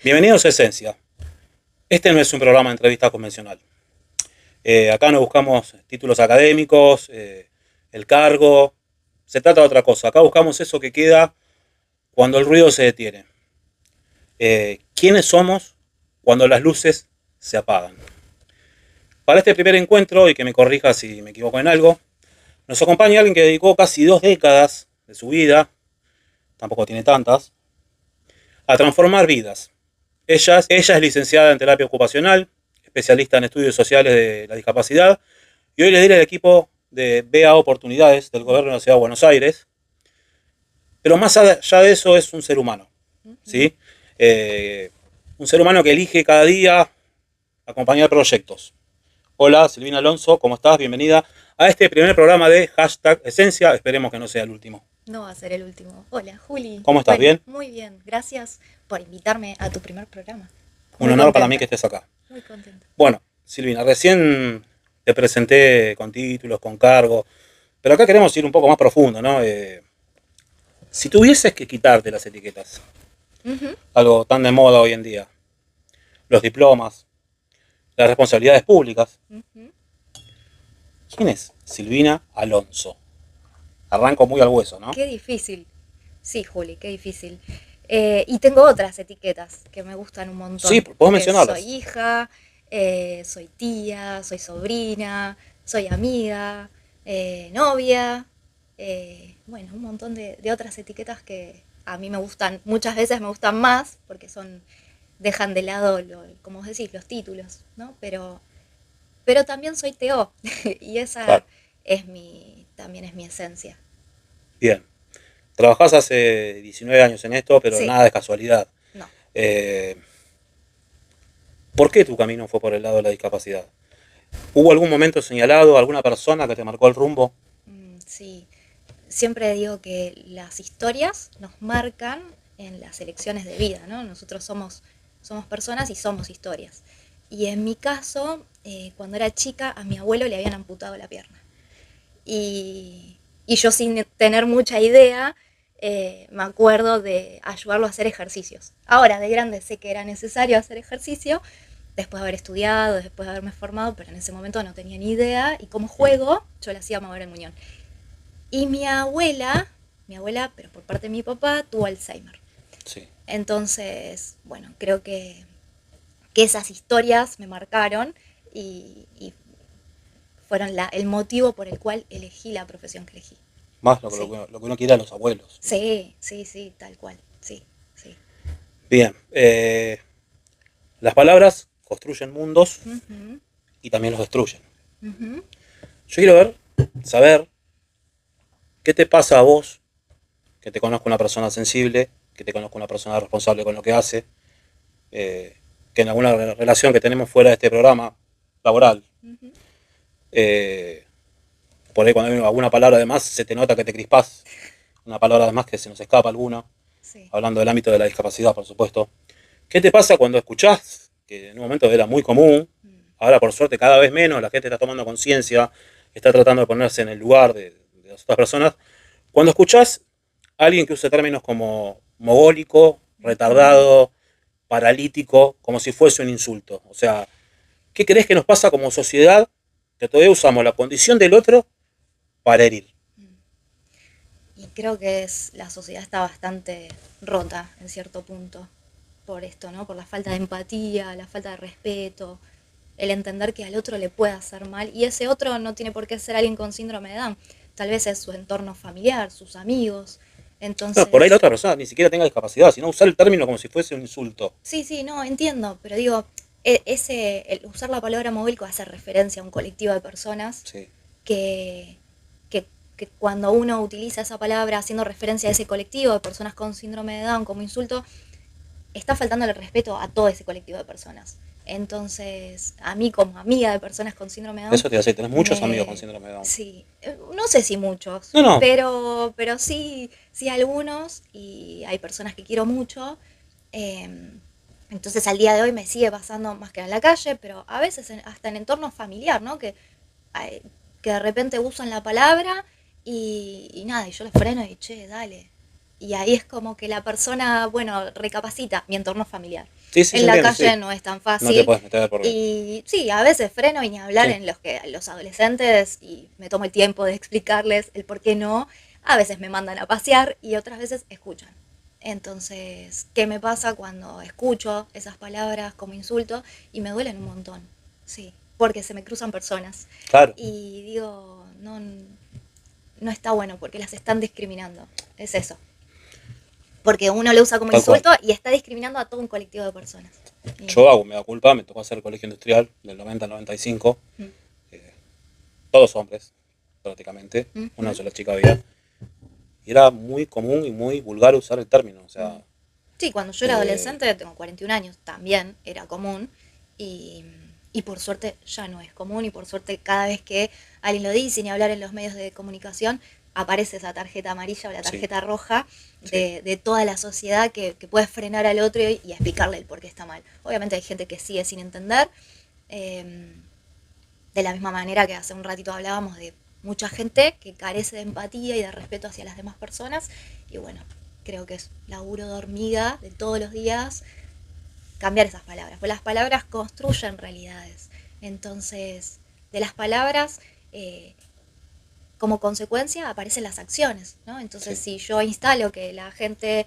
Bienvenidos a Esencia. Este no es un programa de entrevista convencional. Acá no buscamos títulos académicos, el cargo. Se trata de otra cosa. Acá buscamos eso que queda cuando el ruido se detiene. ¿Quiénes somos cuando las luces se apagan? Para este primer encuentro, y que me corrija si me equivoco en algo, nos acompaña alguien que dedicó casi 2 décadas de su vida, tampoco tiene tantas, a transformar vidas. Ella es licenciada en terapia ocupacional, especialista en estudios sociales de la discapacidad, y hoy lidera el equipo de BA Oportunidades del Gobierno de la Ciudad de Buenos Aires. Pero más allá de eso es un ser humano, ¿sí? Un ser humano que elige cada día acompañar proyectos. Hola, Silvina Alonso, ¿cómo estás? Bienvenida a este primer programa de #Esencia. Esperemos que no sea el último. No va a ser el último. Hola, Juli. ¿Cómo estás? Bueno, ¿Bien? muy bien. Gracias por invitarme a tu primer programa. Un Muy honor para contenta. mí que estés acá. Muy contenta. Bueno, Silvina, recién te presenté con títulos, con cargo, pero acá queremos ir un poco más profundo, ¿no? Si tuvieses que quitarte las etiquetas, Ujú. algo tan de moda hoy en día, los diplomas, las responsabilidades públicas, Ujú. ¿quién es Silvina Alonso? Arranco muy al hueso, ¿no? Qué difícil. Sí, Juli, qué difícil. Y tengo otras etiquetas que me gustan un Sí, montón. podés Soy mencionarlas. hija, soy tía, soy sobrina, soy amiga, novia. Bueno, un montón de otras etiquetas que a mí me gustan. Muchas veces me gustan más porque dejan de lado, como vos decís, los títulos, ¿no? Pero también soy TO y esa Claro, también es mi esencia. bien. Trabajás hace 19 años en esto, pero Sí, nada de casualidad. no. Eh, ¿Por qué tu camino fue por el lado de la discapacidad? ¿Hubo algún momento señalado, alguna persona que te marcó el rumbo? Sí, siempre digo que las historias nos marcan en las elecciones de vida, ¿no? Nosotros somos personas y somos historias. Y en mi caso, cuando era chica, a mi abuelo le habían amputado la pierna. Y yo sin tener mucha idea, me acuerdo de ayudarlo a hacer ejercicios. Ahora, de grande sé que era necesario hacer ejercicio, después de haber estudiado, después de haberme formado, pero en ese momento no tenía ni idea, y como juego, yo le hacía mover el muñón. Y mi abuela, pero por parte de mi papá, tuvo Alzheimer. Sí. Entonces, bueno, creo que esas historias me marcaron y fueron el motivo por el cual elegí la profesión que elegí. Más Sí, lo que uno quiere a los abuelos, ¿no? sí, sí, sí, tal cual, sí, sí. Bien. Las palabras construyen mundos Ujú, y también los destruyen. ujú. Yo quiero saber qué te pasa a vos, que te conozco una persona sensible, que te conozco una persona responsable con lo que hace, que en alguna relación que tenemos fuera de este programa laboral, eh, por ahí cuando hay alguna palabra de más se te nota que te crispás, una palabra de más que se nos escapa alguna, Sí. hablando del ámbito de la discapacidad, por supuesto. ¿Qué te pasa cuando escuchás, que en un momento era muy común, ahora por suerte cada vez menos, la gente está tomando conciencia, está tratando de ponerse en el lugar de las otras personas, cuando escuchás a alguien que usa términos como mogólico, retardado, paralítico, como si fuese un insulto? O sea, ¿qué crees que nos pasa como sociedad que todavía usamos la condición del otro para herir? Y creo que la sociedad está bastante rota en cierto punto por esto, ¿no? Por la falta de empatía, la falta de respeto, el entender que al otro le puede hacer mal y ese otro no tiene por qué ser alguien con síndrome de Down. Tal vez es su entorno familiar, sus amigos. No, por ahí la Entonces, otra persona ni siquiera tenga discapacidad, sino usar el término como si fuese un insulto. sí, sí, no, entiendo, pero digo, el usar la palabra móvil hace referencia a un colectivo de personas Sí. que, que cuando uno utiliza esa palabra haciendo referencia a ese colectivo de personas con síndrome de Down como insulto, está faltando el respeto a todo ese colectivo de personas. Entonces, a mí como amiga de personas con síndrome de Down, Eso te iba a decir, tenés muchos amigos con me... síndrome de Down. Sí, no sé si muchos, No, no. pero sí, sí algunos, y hay personas que quiero mucho. eh, entonces al día de hoy me sigue pasando más que en la calle, pero a veces hasta en entorno familiar, ¿no? Ay, que de repente usan la palabra y nada, y yo les freno y che, dale. Y ahí es como que la persona, bueno, recapacita mi entorno familiar. Sí, sí, se En la entiende, calle sí. no es tan No te fácil. puedes meter por medio. Y sí, a veces freno y ni hablar Sí, en los adolescentes y me tomo el tiempo de explicarles el por qué no. A veces me mandan a pasear y otras veces escuchan. Entonces, ¿qué me pasa cuando escucho esas palabras como insulto y me duelen un montón? Sí, porque se me cruzan personas. claro, Y digo, no, no está bueno porque las están discriminando. Es eso. Porque uno lo usa como tal cual. insulto y está discriminando a todo un colectivo de personas. Y, Yo hago, me da culpa, me tocó hacer el colegio industrial del 90 al 95. mm, eh, Todos hombres, prácticamente. mm, Una mm, sola chica había. Y era muy común y muy vulgar usar el término. O mm. sea, Sí, cuando yo era eh, adolescente, tengo 41 años, también era común. Y, y por suerte ya no es común. Y por suerte cada vez que alguien lo dice, ni hablar en los medios de comunicación, aparece esa tarjeta amarilla o la sí, tarjeta roja sí, de toda la sociedad que puede frenar al otro y explicarle el por qué está mal. Obviamente hay gente que sigue sin entender. eh, de la misma manera que hace un ratito hablábamos de mucha gente que carece de empatía y de respeto hacia las demás personas. Y bueno, creo que es laburo de hormiga de todos los días cambiar esas palabras, porque las palabras construyen realidades. Entonces, de las palabras, como consecuencia, aparecen las acciones, ¿no? Entonces, sí. si yo instalo que la gente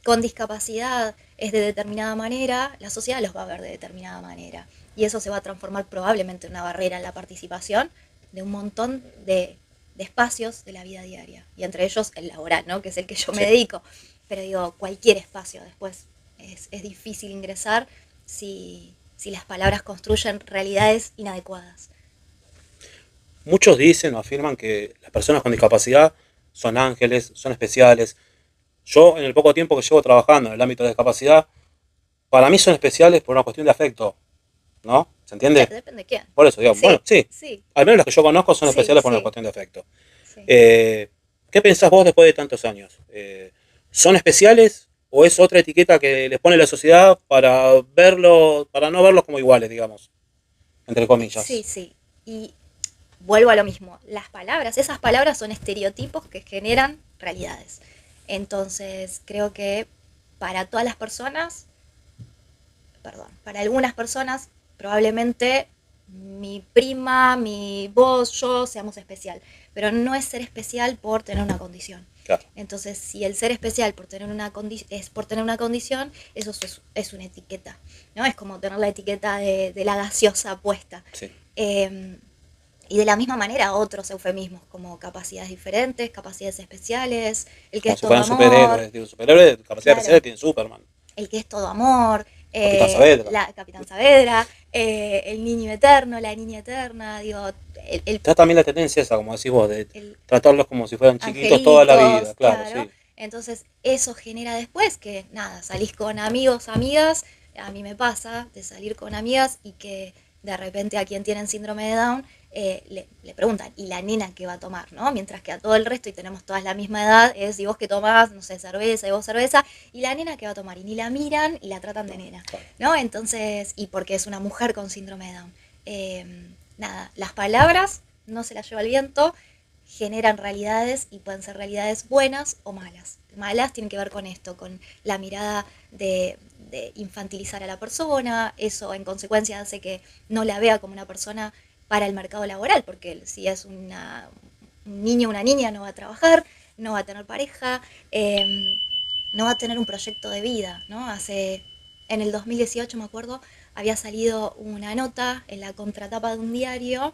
con discapacidad es de determinada manera, la sociedad los va a ver de determinada manera. Y eso se va a transformar probablemente en una barrera en la participación de un montón de espacios de la vida diaria. Y entre ellos el laboral, ¿no? Que es el que yo me Sí. dedico. Pero digo, cualquier espacio después es difícil ingresar si las palabras construyen realidades inadecuadas. Muchos dicen o afirman que las personas con discapacidad son ángeles, son especiales. Yo, en el poco tiempo que llevo trabajando en el ámbito de discapacidad, para mí son especiales por una cuestión de afecto, ¿no? ¿Se entiende? Depende de quién. Por eso, digo, bueno, Sí, sí. sí, Al menos los que yo conozco son sí, especiales por una sí, cuestión de afecto. sí. Eh, ¿Qué pensás vos después de tantos años? ¿Son especiales o es otra etiqueta que les pone la sociedad para verlo, para no verlos como iguales, digamos, entre Sí, comillas? sí. Y vuelvo a lo mismo. Las palabras, esas palabras son estereotipos que generan realidades. Entonces, creo que para todas las personas, perdón, para algunas personas, probablemente mi prima, mi vos, yo seamos especial. Pero no es ser especial por tener una condición. Claro, Entonces, si el ser especial por tener es por tener una condición, eso es una etiqueta, ¿no? Es como tener la etiqueta de la gaseosa puesta. sí. Eh, y de la misma manera otros eufemismos como capacidades diferentes, capacidades especiales, el que Como es si todo fueran amor, superhéroes, digo, superhéroes de capacidad claro, especial tienen Superman, el que es todo amor, Capitán Saavedra. la Capitán Saavedra, el niño eterno, la niña eterna, digo, Está también la tendencia esa, como decís vos, de el tratarlos como si fueran chiquitos toda la vida, angelitos, claro, claro. sí. Entonces eso genera después que, nada, salís con amigos, amigas, a mí me pasa de salir con amigas y que de repente a quien tienen síndrome de Down le preguntan, ¿y la nena qué va a tomar? ¿No? Mientras que a todo el resto, y tenemos todas la misma edad, es, ¿y vos qué tomás? No sé, cerveza, y vos cerveza, ¿y la nena qué va a tomar? Y ni la miran y la tratan de No, nena, claro. ¿no? Entonces, y porque es una mujer con síndrome de Down. Nada, las palabras no se las lleva el viento, generan realidades y pueden ser realidades buenas o malas. Malas tienen que ver con esto, con la mirada de infantilizar a la persona, eso en consecuencia hace que no la vea como una persona para el mercado laboral, porque si es un niño o una niña no va a trabajar, no va a tener pareja, no va a tener un proyecto de vida, ¿no? En el 2018 me acuerdo, había salido una nota en la contratapa de un diario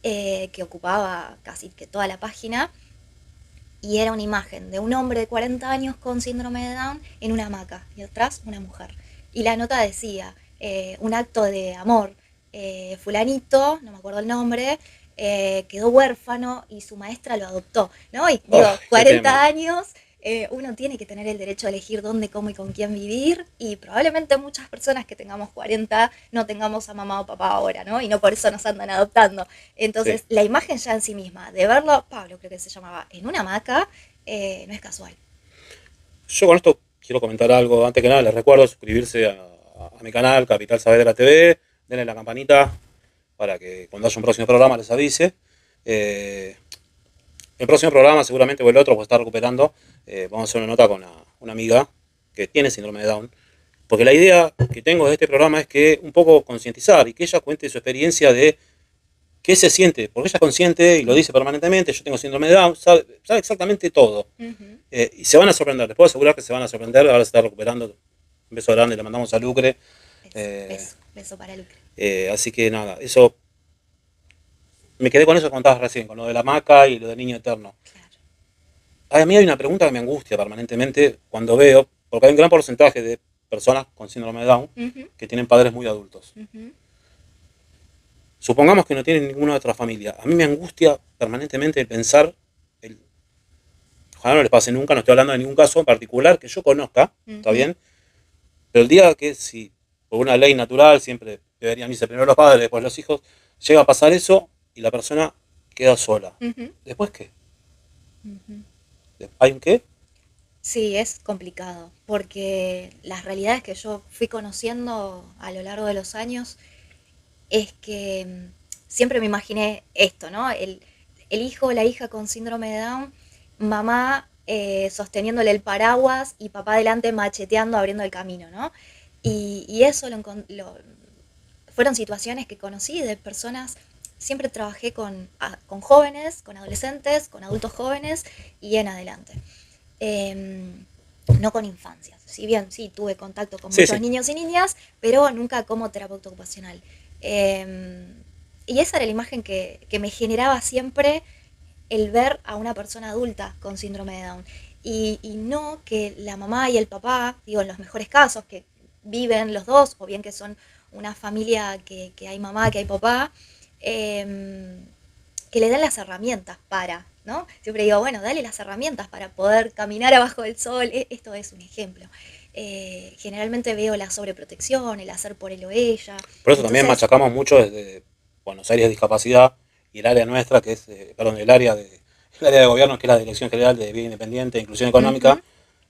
que ocupaba casi que toda la página, y era una imagen de un hombre de 40 años con síndrome de Down en una hamaca y atrás una mujer. Y la nota decía, un acto de amor, fulanito, no me acuerdo el nombre, quedó huérfano y su maestra lo adoptó, ¿no? Y Oh, digo, qué tema. 40 años, uno tiene que tener el derecho a elegir dónde, cómo y con quién vivir, y probablemente muchas personas que tengamos 40 no tengamos a mamá o papá ahora, ¿no? Y no por eso nos andan adoptando. Sí. Entonces, la imagen ya en sí misma, de verlo, Pablo creo que se llamaba, en una hamaca, no es casual. Yo con esto quiero comentar algo. Antes que nada, les recuerdo suscribirse a mi canal, Capital Saavedra TV. Denle la campanita para que cuando haya un próximo programa les avise. Eh, el próximo programa, seguramente, o el otro, pues está recuperando, vamos a hacer una nota con una amiga que tiene síndrome de Down. Porque la idea que tengo de este programa es que un poco concientizar y que ella cuente su experiencia de qué se siente, porque ella es consciente y lo dice permanentemente, yo tengo síndrome de Down, sabe exactamente todo. Ujú. Y se van a sorprender, les puedo asegurar que se van a sorprender, ahora se está recuperando. Un beso grande, le mandamos a Lucre. Beso para Lucre. Así que nada, eso, me quedé con eso que contabas recién, con lo de la hamaca y lo del niño eterno. Claro. A mí hay una pregunta que me angustia permanentemente cuando veo, porque hay un gran porcentaje de personas con síndrome de Down Ujú, que tienen padres muy adultos. ujú. Supongamos que no tienen ninguna otra familia. A mí me angustia permanentemente el pensar, ojalá no les pase nunca, no estoy hablando de ningún caso en particular que yo conozca, ¿está Ujú. bien? Pero el día que si por una ley natural siempre deberían irse primero los padres, después los hijos, llega a pasar eso y la persona queda sola. Ujú, ¿Después qué? ujú. ¿Hay un qué? Sí, es complicado, porque las realidades que yo fui conociendo a lo largo de los años es que siempre me imaginé esto, ¿no? El hijo o la hija con síndrome de Down, mamá sosteniéndole el paraguas y papá adelante macheteando, abriendo el camino, ¿no? Y eso fueron situaciones que conocí de personas, siempre trabajé con jóvenes, con adolescentes, con adultos jóvenes y en adelante. Eh, no con infancias. Si bien sí tuve contacto con Sí, muchos sí. niños y niñas, pero nunca como terapeuta ocupacional. Eh, y esa era la imagen que me generaba siempre el ver a una persona adulta con síndrome de Down. Y no que la mamá y el papá, digo, en los mejores casos, que viven los dos, o bien que son una familia que hay mamá, que hay papá, eh, que le den las herramientas para, ¿no? Siempre digo, bueno, dale las herramientas para poder caminar abajo del sol. Esto es un ejemplo. Generalmente veo la sobreprotección, el hacer por él o ella. Por eso también Entonces, machacamos mucho desde Buenos Aires Discapacidad y el área nuestra, que es, perdón, el área de gobierno, que es la Dirección General de Vida Independiente e Inclusión Económica, ujú,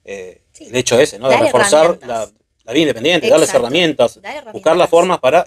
el sí, hecho ese, ¿no? De dar reforzar la, herramientas. la vida independiente, darles Exacto, herramientas, dar buscar las herramientas. formas para,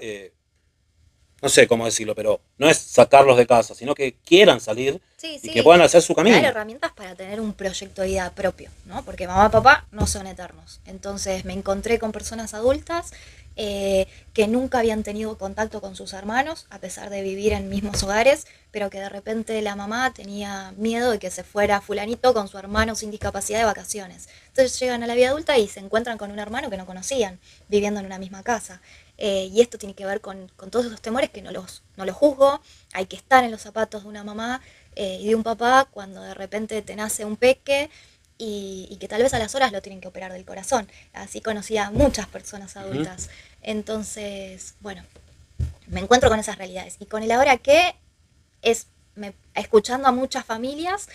no sé cómo decirlo, pero no es sacarlos de casa, sino que quieran salir Sí, y que sí, puedan hacer su dar camino. herramientas para tener un proyecto de vida propio, ¿no? Porque mamá y papá no son eternos. Entonces me encontré con personas adultas que nunca habían tenido contacto con sus hermanos, a pesar de vivir en mismos hogares, pero que de repente la mamá tenía miedo de que se fuera fulanito con su hermano sin discapacidad de vacaciones. Entonces llegan a la vida adulta y se encuentran con un hermano que no conocían, viviendo en una misma casa. Y esto tiene que ver con todos esos temores que no los juzgo. Hay que estar en los zapatos de una mamá y de un papá cuando de repente te nace un peque y que tal vez a las horas lo tienen que operar del corazón. Así conocí a muchas personas Uh -huh. adultas. Entonces, bueno, me encuentro con esas realidades. Y con el ahora que es escuchando a muchas familias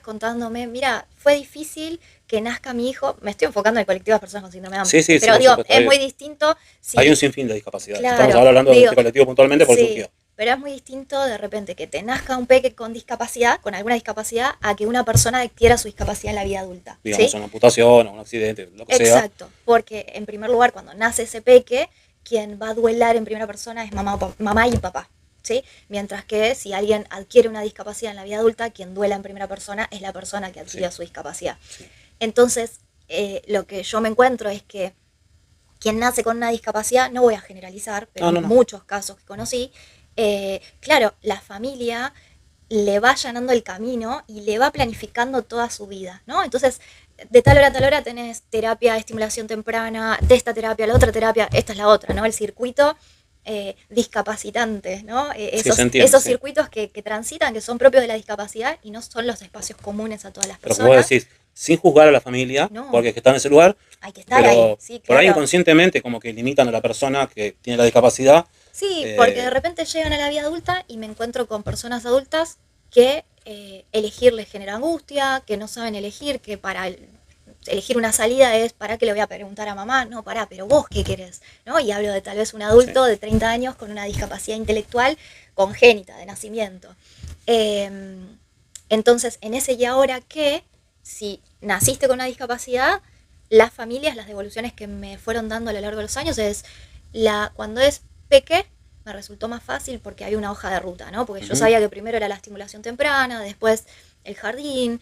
contándome, mira, fue difícil que nazca mi hijo. Me estoy enfocando en el colectivo de personas con síndrome de Down, Sí, sí, sí, pero por digo, supuesto. es muy distinto Hay un si, sinfín de discapacidades. Estamos claro, ahora hablando de digo, este colectivo puntualmente porque sí, surgió. pero es muy distinto de repente que te nazca un peque con discapacidad, con alguna discapacidad, a que una persona adquiera su discapacidad en la vida adulta, Digamos, ¿sí? una amputación o un accidente, lo que sea. Exacto, porque en primer lugar, cuando nace ese peque, quien va a duelar en primera persona es mamá y papá, ¿sí? Mientras que si alguien adquiere una discapacidad en la vida adulta, quien duela en primera persona es la persona que Sí, adquirió su discapacidad. sí. Entonces, lo que yo me encuentro es que quien nace con una discapacidad, no voy a generalizar, pero No, en no, no. muchos casos que conocí, claro, la familia le va allanando el camino y le va planificando toda su vida, ¿no? Entonces, de tal hora a tal hora tenés terapia de estimulación temprana, de esta terapia, la otra terapia, esta es la otra, ¿no? El circuito discapacitante, ¿no? Sí, se Esos, entiende, esos sí. circuitos que transitan, que son propios de la discapacidad y no son los espacios comunes a todas las Pero como vos personas. decís, sin juzgar a la familia, No, porque es que está en ese lugar, hay que estar ahí, pero sí, por ahí claro. inconscientemente como que limitan a la persona que tiene la discapacidad. Sí, porque de eh, repente llegan a la vida adulta y me encuentro con personas adultas que elegir les genera angustia, que no saben elegir, que para elegir una salida es para qué le voy a preguntar a mamá, no, pará, pero vos qué querés, ¿no? Y hablo de tal vez un sí. adulto de 30 años con una discapacidad intelectual congénita de nacimiento. Eh, entonces, en ese y ahora que, si naciste con una discapacidad, las familias, las devoluciones que me fueron dando a lo largo de los años es cuando es peque, me resultó más fácil porque había una hoja de ruta, ¿no? Porque yo sabía que primero era la estimulación temprana, después el jardín.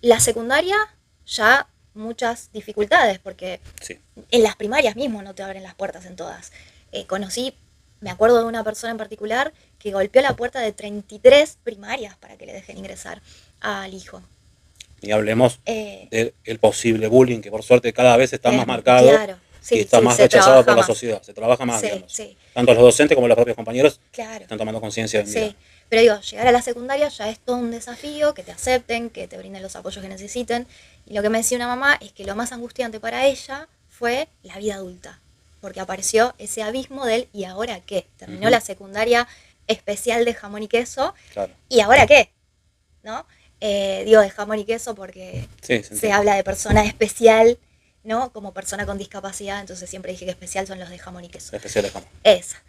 La secundaria ya muchas dificultades, porque Sí. en las primarias mismo no te abren las puertas en todas. Conocí, me acuerdo de una persona en particular que golpeó la puerta de 33 primarias para que le dejen ingresar al hijo. Y hablemos Eh, del posible bullying, que por suerte cada vez está más marcado claro, y sí, está sí, más se rechazado por trabaja la más. sociedad. Se trabaja más, Sí, digamos. sí, Tanto los docentes como los propios compañeros claro. están tomando conciencia hoy en día. Sí, pero digo, llegar a la secundaria ya es todo un desafío, que te acepten, que te brinden los apoyos que necesiten. Y lo que me decía una mamá es que lo más angustiante para ella fue la vida adulta, porque apareció ese abismo del ¿y ahora qué? Terminó la secundaria especial de jamón y queso, Claro. ¿y ahora qué? ¿No? Digo de jamón y queso porque Sí, se habla de persona especial, ¿no? Como persona con discapacidad, entonces siempre dije que especial son los de jamón y queso. Especial de jamón. Esa.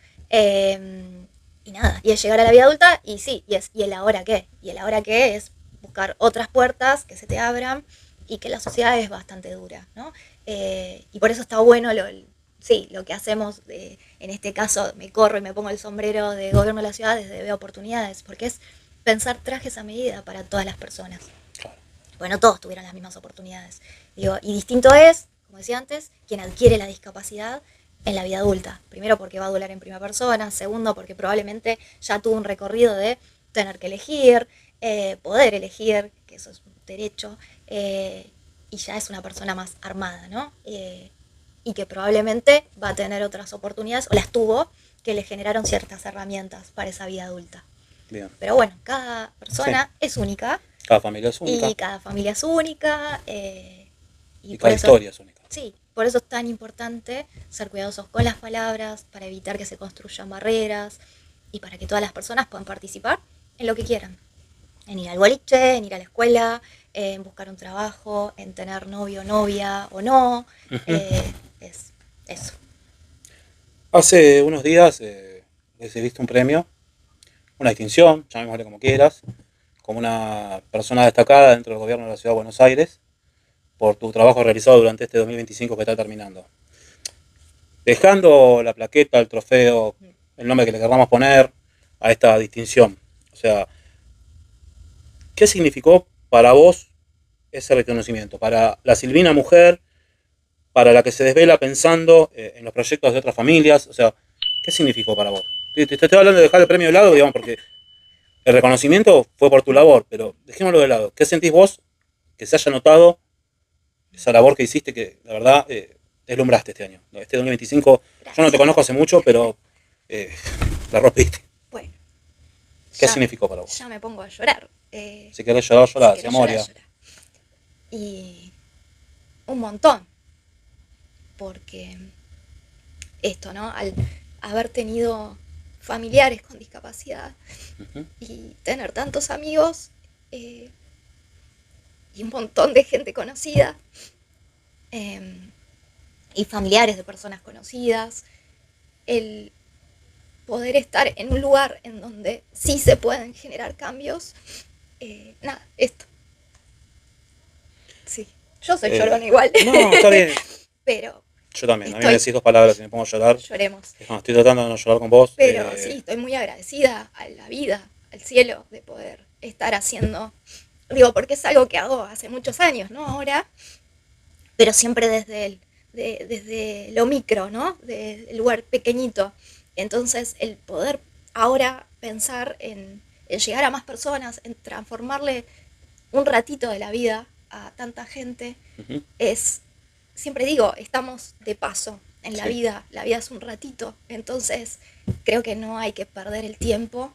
Y nada, y es llegar a la vida adulta y sí, ¿y el ahora qué? Y el ahora qué es buscar otras puertas que se te abran y que la sociedad es bastante dura, ¿no? Y por eso está bueno lo que hacemos, en este caso me corro y me pongo el sombrero de gobierno de la ciudad desde Veo Oportunidades, porque es pensar trajes a medida para todas las personas. Claro. Bueno, todos tuvieron las mismas oportunidades. Digo, y distinto es, como decía antes, quien adquiere la discapacidad en la vida adulta. Primero porque va a durar en primera persona, segundo porque probablemente ya tuvo un recorrido de tener que elegir, poder elegir, que eso es un derecho, y ya es una persona más armada, ¿no? Y que probablemente va a tener otras oportunidades, o las tuvo, que le generaron ciertas herramientas para esa vida adulta. Bien. Pero bueno, cada persona es única. Cada familia es única. Y cada familia es única. Y cada historia es única. Sí, por eso es tan importante ser cuidadosos con las palabras, para evitar que se construyan barreras y para que todas las personas puedan participar en lo que quieran. En ir al boliche, en ir a la escuela, en buscar un trabajo, en tener novio, novia o no. Es eso. Hace unos días recibiste un premio, una distinción, llamémosle como quieras, como una persona destacada dentro del gobierno de la Ciudad de Buenos Aires, por tu trabajo realizado durante este 2025 que está terminando. Dejando la plaqueta, el trofeo, el nombre que le queramos poner a esta distinción. O sea, ¿qué significó para vos ese reconocimiento? Para la Silvina mujer, para la que se desvela pensando en los proyectos de otras familias. O sea, ¿qué significó para vos? Te estoy hablando de dejar el premio de lado, digamos, porque el reconocimiento fue por tu labor, pero dejémoslo de lado. ¿Qué sentís vos que se haya notado esa labor que hiciste que, la verdad, deslumbraste este año? Este 2025, gracias. Yo no te conozco hace mucho, pero la rompiste. Bueno. ¿Qué significó para vos? Ya me pongo a llorar. Si querés llorar, llorar, si si Moria. Y un montón. Porque esto, ¿no? Al haber tenido familiares con discapacidad y tener tantos amigos y un montón de gente conocida y familiares de personas conocidas, el poder estar en un lugar en donde sí se pueden generar cambios, nada, esto. Sí, yo soy llorona igual. No, está bien. Pero yo también, a mí me decís dos palabras y me pongo a llorar. Lloremos. Estoy tratando de no llorar con vos. Pero sí, estoy muy agradecida a la vida, al cielo, de poder estar haciendo, digo, porque es algo que hago hace muchos años, ¿no? Ahora, pero siempre desde lo micro, ¿no? Desde el lugar pequeñito. Entonces, el poder ahora pensar en llegar a más personas, en transformarle un ratito de la vida a tanta gente, es, siempre digo, estamos de paso en la vida es un ratito, entonces creo que no hay que perder el tiempo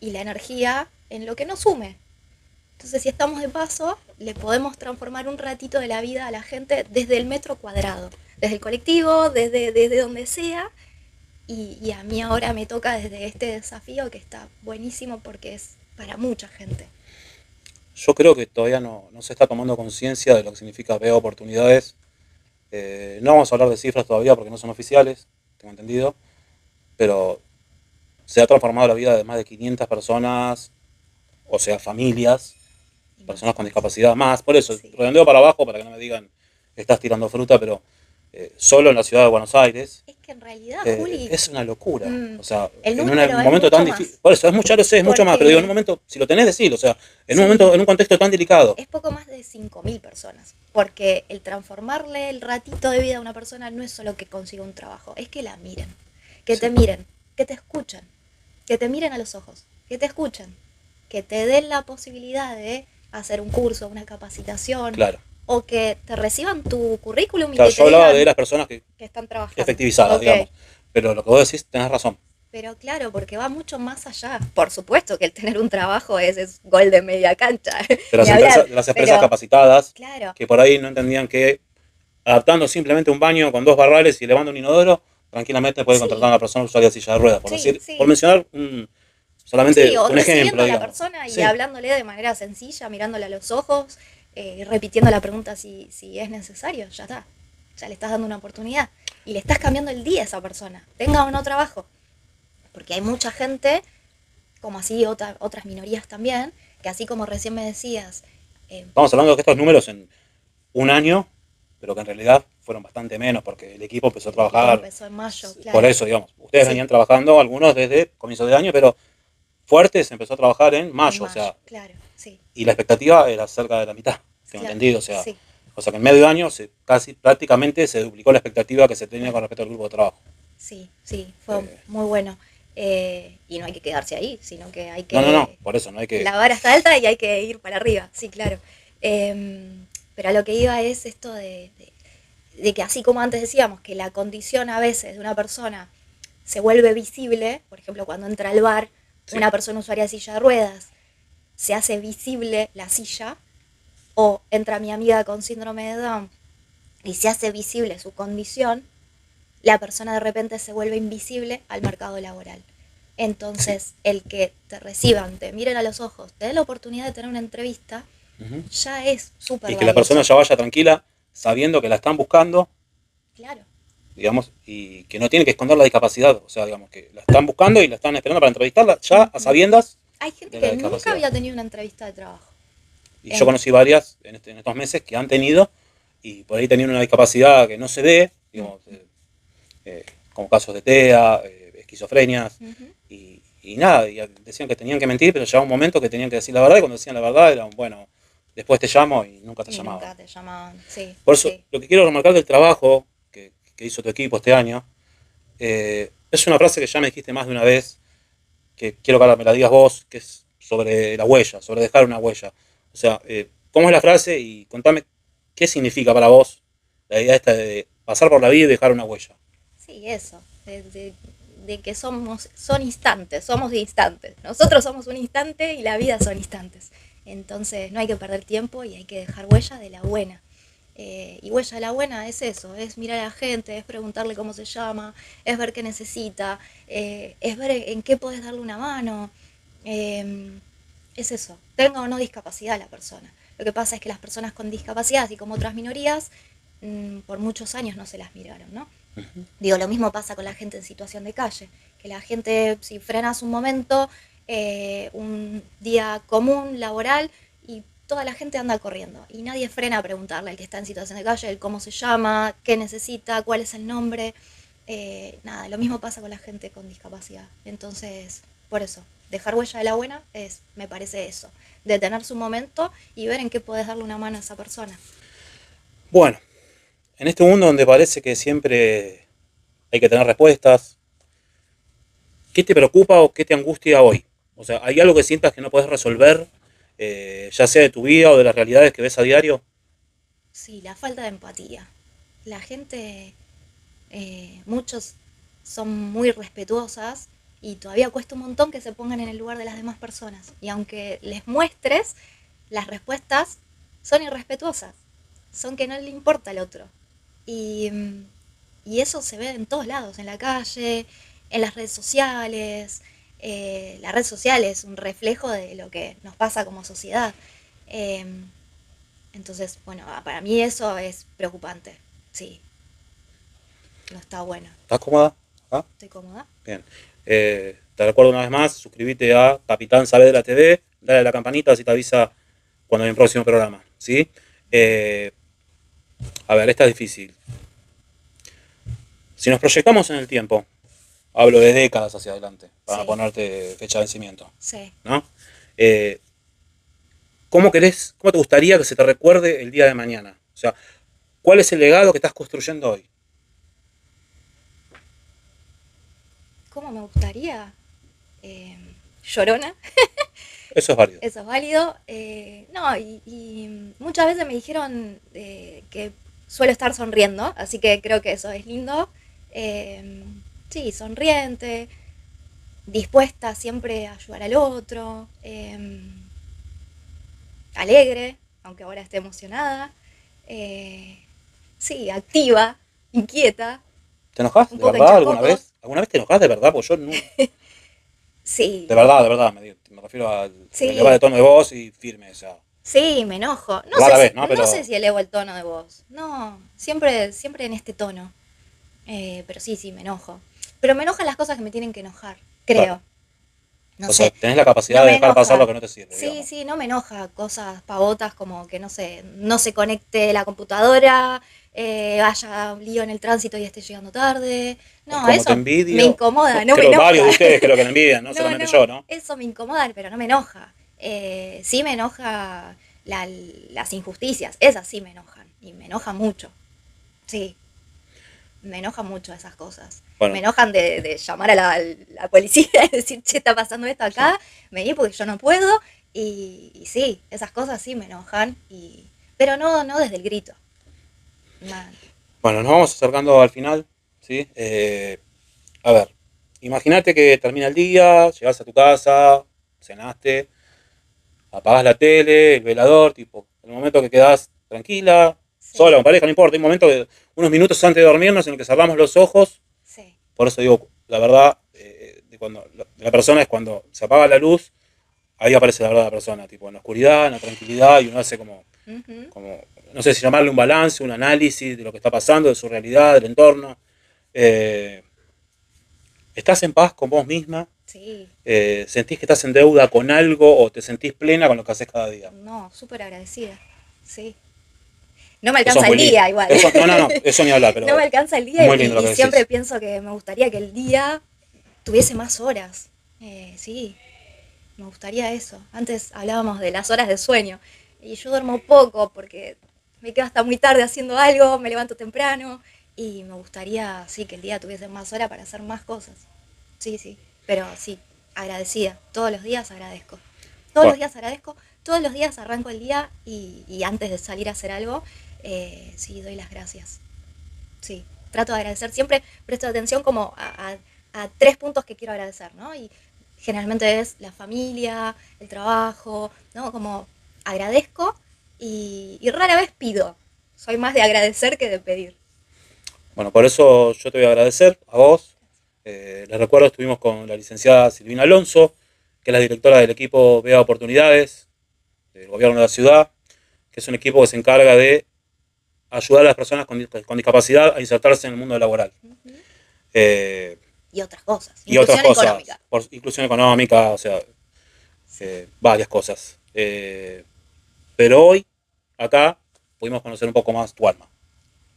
y la energía en lo que nos sume. Entonces, si estamos de paso, le podemos transformar un ratito de la vida a la gente desde el metro cuadrado, desde el colectivo, desde donde sea. Y a mí ahora me toca desde este desafío que está buenísimo porque es para mucha gente. Yo creo que todavía no se está tomando conciencia de lo que significa Veo Oportunidades. No vamos a hablar de cifras todavía porque no son oficiales, tengo entendido, pero se ha transformado la vida de más de 500 personas, o sea, familias, personas con discapacidad más. Por eso, redondeo para abajo para que no me digan que estás tirando fruta, pero solo en la ciudad de Buenos Aires. Es que en realidad, Juli, Es una locura. O sea, el en número un es momento mucho tan más. difícil. Por eso, es mucho, lo sé, es mucho más, pero digo, en un momento, si lo tenés, decilo. O sea, en un Sí. momento, en un contexto tan delicado. Es poco más de 5.000 personas. Porque el transformarle el ratito de vida a una persona no es solo que consiga un trabajo, es que la miren. Que Sí. te miren, que te escuchen, que te miren a los ojos, que te escuchen, que te den la posibilidad de hacer un curso, una capacitación, Claro. o que te reciban tu currículum y Claro, que yo te hablaba digan de las personas que que están trabajando. efectivizadas, Ok. digamos. Pero lo que vos decís, tenés razón. Pero claro, porque va mucho más allá. Por supuesto que el tener un trabajo es gol de media cancha. De las Ni hablar, empresas, de las empresas pero capacitadas, claro, que por ahí no entendían que adaptando simplemente un baño con 2 barrales y levando un inodoro, tranquilamente puede sí, contratar a una persona usuaria de silla de ruedas, por sí, decir, por sí. mencionar solamente Sí, o un recibiendo ejemplo, a la digamos. persona y Sí, hablándole de manera sencilla, mirándole a los ojos, repitiendo la pregunta si es necesario, ya está. Ya le estás dando una oportunidad. Y le estás cambiando el día a esa persona, tenga o no trabajo. Porque hay mucha gente, como así otras minorías también, que así como recién me decías, estamos hablando de que estos números en un año, pero que en realidad fueron bastante menos, porque el equipo empezó a el equipo trabajar, empezó en mayo, claro. por eso, digamos. Ustedes Sí, venían trabajando, algunos desde comienzo de año, pero fuerte se empezó a trabajar en en mayo, o mayo, sea, claro, sí, y la expectativa era cerca de la mitad, tengo claro, entendido, sí, o sea que en medio año casi prácticamente se duplicó la expectativa que se tenía con respecto al grupo de trabajo. sí, sí, fue Eh, muy bueno. Y no hay que quedarse ahí, sino que hay no, que... por eso no hay que... La vara está alta y hay que ir para arriba, sí, claro. Pero a lo que iba es esto de que así como antes decíamos, que la condición a veces de una persona se vuelve visible, por ejemplo, cuando entra al bar Sí, una persona usuaria de silla de ruedas, se hace visible la silla, o entra mi amiga con síndrome de Down y se hace visible su condición, la persona de repente se vuelve invisible al mercado laboral. Entonces, el que te reciban, te miren a los ojos, te den la oportunidad de tener una entrevista, ujú. ya es súper Y valioso. que la persona ya vaya tranquila, sabiendo que la están buscando, Claro. digamos, y que no tiene que esconder la discapacidad, o sea, digamos, que la están buscando y la están esperando para entrevistarla ya a sabiendas Hay gente de la que nunca discapacidad. había tenido una entrevista de trabajo. Y yo conocí varias en estos meses que han tenido y por ahí tenían una discapacidad que no se ve, digamos, como casos de TEA, esquizofrenias, y nada, y decían que tenían que mentir, pero llegaba un momento que tenían que decir la verdad, y cuando decían la verdad era bueno, después te llamo y nunca te Y llamaban. nunca te llamaban, sí. Por eso, Sí. lo que quiero remarcar del trabajo que hizo tu equipo este año, es una frase que ya me dijiste más de una vez, que quiero que me la digas vos, que es sobre la huella, sobre dejar una huella. O sea, ¿cómo es la frase? Y contame qué significa para vos la idea esta de pasar por la vida y dejar una huella. Sí, eso. De que son instantes, somos instantes. Nosotros somos un instante y la vida son instantes. Entonces no hay que perder tiempo y hay que dejar huella de la buena. Y huella de la buena es eso, es mirar a la gente, es preguntarle cómo se llama, es ver qué necesita, es ver en qué podés darle una mano. Es eso, tenga o no discapacidad la persona. Lo que pasa es que las personas con discapacidad, así como otras minorías, por muchos años no se las miraron, ¿no? Digo, lo mismo pasa con la gente en situación de calle, que la gente, si frenas un momento, un día común, laboral, y toda la gente anda corriendo, y nadie frena a preguntarle al que está en situación de calle el cómo se llama, qué necesita, cuál es el nombre. Nada, lo mismo pasa con la gente con discapacidad. Entonces, por eso, dejar huella de la buena me parece eso, detenerse un momento y ver en qué podés darle una mano a esa persona. Bueno, en este mundo donde parece que siempre hay que tener respuestas, ¿qué te preocupa o qué te angustia hoy? O sea, ¿hay algo que sientas que no podés resolver, ya sea de tu vida o de las realidades que ves a diario? Sí, la falta de empatía. La gente, muchos son muy respetuosas y todavía cuesta un montón que se pongan en el lugar de las demás personas. Y aunque les muestres, las respuestas son irrespetuosas, son que no le importa al otro. Y, y eso se ve en todos lados, en la calle, en las redes sociales. La red social es un reflejo de lo que nos pasa como sociedad. Eh, entonces, bueno, para mí eso es preocupante. Sí, no está bueno. ¿Estás cómoda? ¿Ah? ¿Estoy cómoda? Bien. Te recuerdo una vez más, suscríbete a Capitán Saavedra TV, dale a la campanita así te avisa cuando hay un próximo programa. ¿Sí? A ver, esta es difícil. Si nos proyectamos en el tiempo, hablo de décadas hacia adelante, para Sí. ponerte fecha de vencimiento, Sí. ¿no? Eh, cómo te gustaría que se te recuerde el día de mañana? O sea, ¿cuál es el legado que estás construyendo hoy? ¿Cómo me gustaría? Eh, Llorona, Eso es válido. eso es válido. No, muchas veces me dijeron que suelo estar sonriendo, así que creo que eso es lindo. Eh, sí, sonriente, dispuesta siempre a ayudar al otro, alegre, aunque ahora esté emocionada. Eh, sí, activa, inquieta, ¿Te enojas un de poco verdad alguna hinchapocos. vez? ¿Alguna vez te enojas de verdad? Pues yo no. Sí, De verdad, me refiero a elevar sí, el tono de voz y firme, o sea, sí, me enojo. rara vez, ¿no? No sé Pero, si elevo el tono de voz. No, siempre en este tono. Pero sí, sí, me enojo. Pero me enojan las cosas que me tienen que enojar, claro. creo. No O sea, sé, tenés la capacidad no de me dejar pasar lo enoja. que no te sirve, Sí, digamos. sí, no me enoja cosas pavotas como que no se conecte la computadora, haya lío en el tránsito y esté llegando tarde. Ay, No, cómo te eso me envidio. incomoda, no me Creo varios enoja. de ustedes creo que me envidian, no No, solamente yo, no, ¿no? eso me incomoda, pero no me enoja. Sí me enoja las injusticias, esas sí me enojan, y me enoja mucho. Sí, me enoja mucho esas cosas. Me Bueno, enojan de llamar a la policía y decir, che, está pasando esto sí. acá, vení porque yo no puedo. Y sí, esas cosas sí me enojan, pero no desde el grito. Man. Bueno, nos vamos acercando al final, ¿sí? A ver, imagínate que termina el día, llegás a tu casa, cenaste, apagás la tele, el velador, tipo, el momento que quedás tranquila, sola, Sí, con pareja, no importa, hay un momento, unos minutos antes de dormirnos en el que cerramos los ojos. sí. Por eso digo, la verdad, de cuando la persona es cuando se apaga la luz, ahí aparece la verdad de la persona, tipo en la oscuridad, en la tranquilidad, y uno hace Ujú. como no sé si llamarle un balance, un análisis de lo que está pasando, de su realidad, del entorno. Eh, ¿Estás en paz con vos misma? Sí, ¿Sentís que estás en deuda con algo o te sentís plena con lo que haces cada día? no, súper agradecida. Sí. No me Eso es alcanza el muy lindo. día igual. Eso, no, eso ni hablar, No me pero alcanza el es día muy lindo lo y que siempre decís. pienso que me gustaría que el día tuviese más horas. Sí, me gustaría eso. Antes hablábamos de las horas de sueño y yo duermo poco porque me quedo hasta muy tarde haciendo algo, me levanto temprano y me gustaría, sí, que el día tuviese más horas para hacer más cosas. Sí, sí, pero sí, agradecida. Todos los días agradezco. Todos los Bueno, días agradezco, todos los días arranco el día y antes de salir a hacer algo, sí, doy las gracias. Sí, trato de agradecer. Siempre presto atención como a tres puntos que quiero agradecer, ¿no? Y generalmente es la familia, el trabajo, ¿no? Como agradezco y rara vez pido. Soy más de agradecer que de pedir. bueno, por eso yo te voy a agradecer a vos. Les recuerdo, estuvimos con la licenciada Silvina Alonso, que es la directora del equipo Vea Oportunidades del gobierno de la ciudad, que es un equipo que se encarga de ayudar a las personas con discapacidad a insertarse en el mundo laboral. Ujú. Eh, Y otras cosas. y otras Inclusión cosas, económica. por inclusión económica, o sea, Sí. varias cosas. Pero hoy, acá, pudimos conocer un poco más tu alma.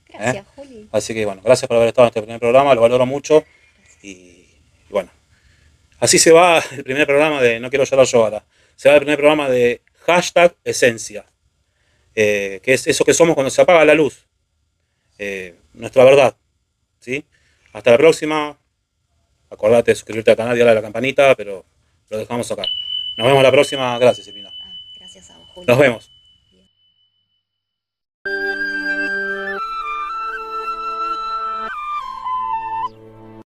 ¿Eh? Gracias, Juli. Así que bueno, gracias por haber estado en este primer programa, lo valoro mucho. Gracias. Y bueno, así se va el primer programa de No Quiero Llorar yo ahora. Se va el primer programa de hashtag Esencia, que es eso que somos cuando se apaga la luz. Nuestra verdad. ¿Sí? Hasta la próxima. Acordate de suscribirte al canal y darle a la campanita, pero lo dejamos acá. Nos vemos la próxima. Gracias, Silvina. Ah, gracias a vos, Nos Juli. vemos.